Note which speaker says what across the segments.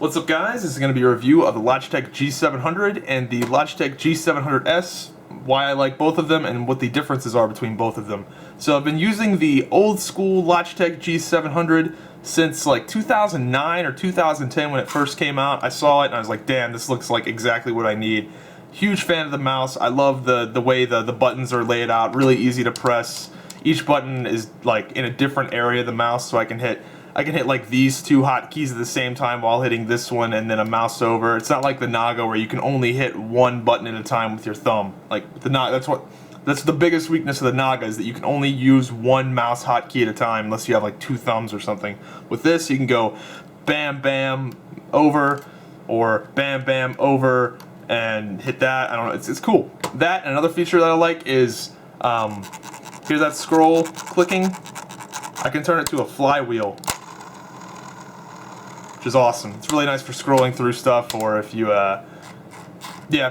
Speaker 1: What's up guys, this is going to be a review of the Logitech G700 and the Logitech G700s, why I like both of them and what the differences are between both of them. So I've been using the old school Logitech G700 since like 2009 or 2010 when it first came out. I saw it and I was like, damn, this looks like exactly what I need. Huge fan of the mouse. I love the way the buttons are laid out, really easy to press. Each button is like in a different area of the mouse, so I can hit like these two hotkeys at the same time while hitting this one and then a mouse over. It's not like the Naga where you can only hit one button at a time with your thumb. Like the Naga, that's the biggest weakness of the Naga, is that you can only use one mouse hotkey at a time unless you have like two thumbs or something. With this, you can go bam bam over or bam bam over and hit that. I don't know. It's cool. That and another feature that I like is hear that scroll clicking? I can turn it to a flywheel, which is awesome. It's really nice for scrolling through stuff, or if you, yeah,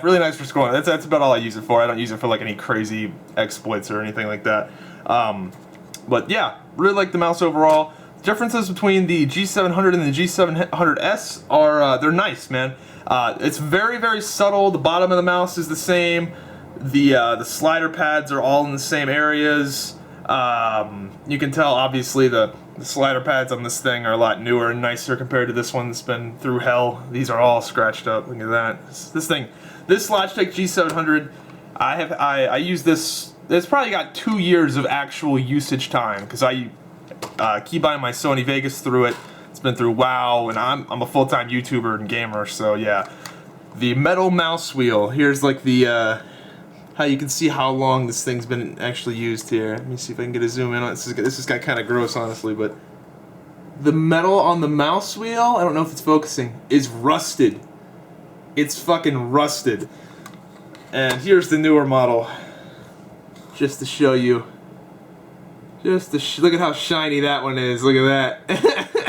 Speaker 1: really nice for scrolling. That's about all I use it for. I don't use it for like any crazy exploits or anything like that. But yeah, really like the mouse overall. Differences between the G700 and the G700s are, they're nice, man. It's very, very subtle. The bottom of the mouse is the same. The slider pads are all in the same areas. You can tell, obviously, the slider pads on this thing are a lot newer and nicer compared to this one that's been through hell. These are all scratched up. Look at that. This Logitech G700, I use this. It's probably got 2 years of actual usage time because I keybind my Sony Vegas through it. It's been through WoW, and I'm a full-time YouTuber and gamer. So yeah, the metal mouse wheel. Here's like the how you can see how long this thing's been actually used here. Let me see if I can get a zoom in on it. This got kind of gross, honestly, but the metal on the mouse wheel, I don't know if it's focusing, is rusted. It's fucking rusted. And here's the newer model, just to show you. Look at how shiny that one is. Look at that.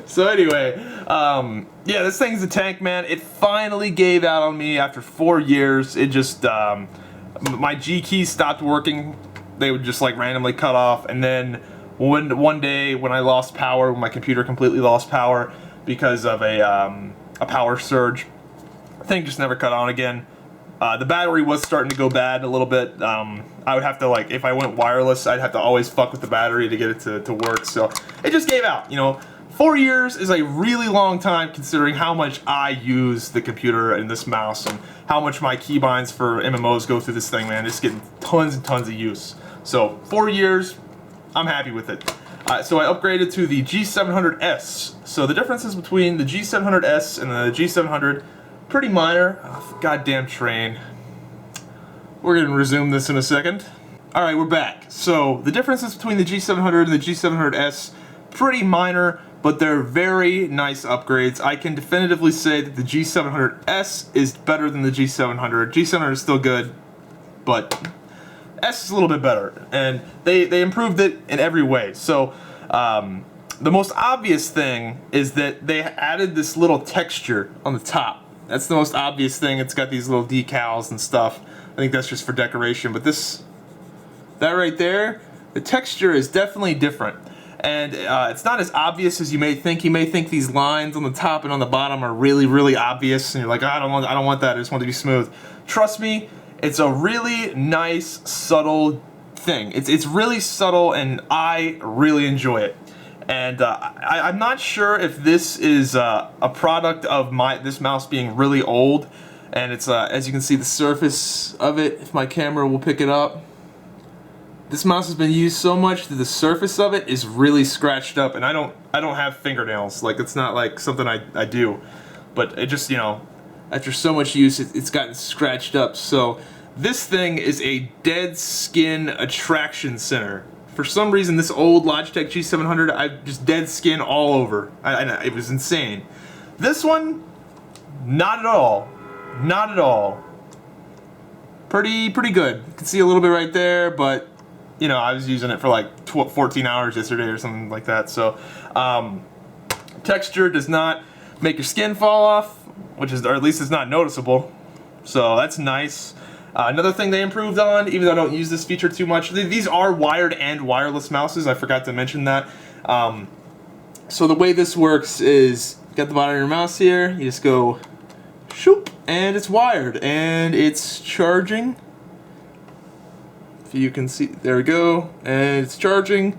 Speaker 1: So anyway, yeah, this thing's a tank, man. It finally gave out on me after 4 years. It just, my G keys stopped working. They would just like randomly cut off. And then one day when I lost power, when my computer completely lost power because of a power surge, the thing just never cut on again. The battery was starting to go bad a little bit. I would have to, like, if I went wireless, I'd have to always fuck with the battery to get it to work. So it just gave out, you know. 4 years is a really long time considering how much I use the computer and this mouse and how much my keybinds for MMOs go through this thing, man. It's getting tons and tons of use. So 4 years, I'm happy with it. So I upgraded to the G700s. So the differences between the G700s and the G700, pretty minor. Oh, goddamn train. We're gonna resume this in a second. Alright, we're back. So the differences between the G700 and the G700s, pretty minor, but they're very nice upgrades. I can definitively say that the G700s is better than the G700. G700 is still good, but S is a little bit better, and they improved it in every way. So the most obvious thing is that they added this little texture on the top. That's the most obvious thing. It's got these little decals and stuff. I think that's just for decoration, but that right there, the texture is definitely different. And it's not as obvious as you may think. You may think these lines on the top and on the bottom are really, really obvious, and you're like, oh, I don't want that. I just want it to be smooth. Trust me, it's a really nice, subtle thing. It's really subtle, and I really enjoy it. And I'm not sure if this is a product of this mouse being really old, and it's as you can see, the surface of it, if my camera will pick it up. This mouse has been used so much that the surface of it is really scratched up, and I don't have fingernails. Like, it's not like something I do, but it just, you know, after so much use, it's gotten scratched up. So this thing is a dead skin attraction center. For some reason, this old Logitech G700, I just dead skin all over. It was insane. This one, not at all. Not at all. Pretty good. You can see a little bit right there, but you know, I was using it for like 14 hours yesterday or something like that. So, texture does not make your skin fall off, or at least it's not noticeable. So that's nice. Another thing they improved on, even though I don't use this feature too much, these are wired and wireless mouses. I forgot to mention that. So the way this works is got the bottom of your mouse here. You just go shoop, and it's wired, and it's charging. If you can see, there we go, and it's charging.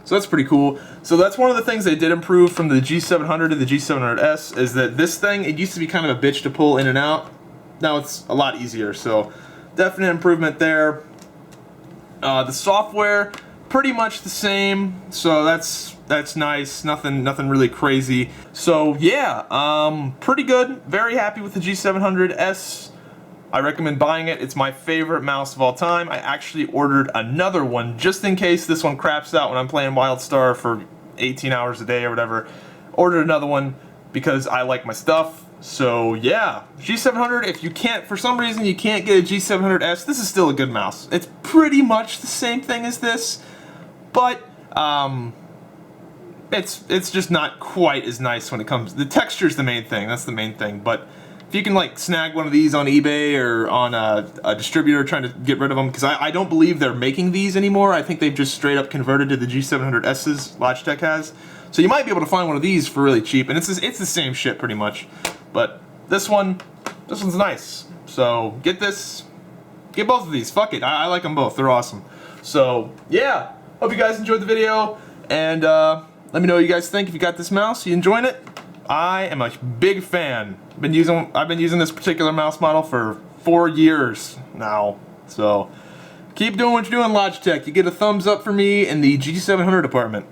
Speaker 1: So that's pretty cool. So that's one of the things they did improve from the G700 to the G700s, is that this thing, it used to be kind of a bitch to pull in and out. Now it's a lot easier, so definite improvement there. The software, pretty much the same, so that's nice. Nothing really crazy. So yeah, pretty good. Very happy with the G700s. I recommend buying it. It's my favorite mouse of all time. I actually ordered another one just in case this one craps out when I'm playing WildStar for 18 hours a day or whatever. Ordered another one because I like my stuff. So yeah, G700, if you can't, for some reason you can't get a G700S, this is still a good mouse. It's pretty much the same thing as this, but it's just not quite as nice when it comes, the texture's the main thing, that's the main thing. But if you can like snag one of these on eBay or on a distributor trying to get rid of them, because I don't believe they're making these anymore. I think they've just straight up converted to the G700S's Logitech has. So you might be able to find one of these for really cheap, and it's the same shit pretty much. But this one's nice. So get this, get both of these. Fuck it, I like them both. They're awesome. So yeah, hope you guys enjoyed the video, and let me know what you guys think. If you got this mouse, you enjoying it? I am a big fan. I've been using this particular mouse model for 4 years now. So keep doing what you're doing, Logitech. You get a thumbs up for me in the G700 department.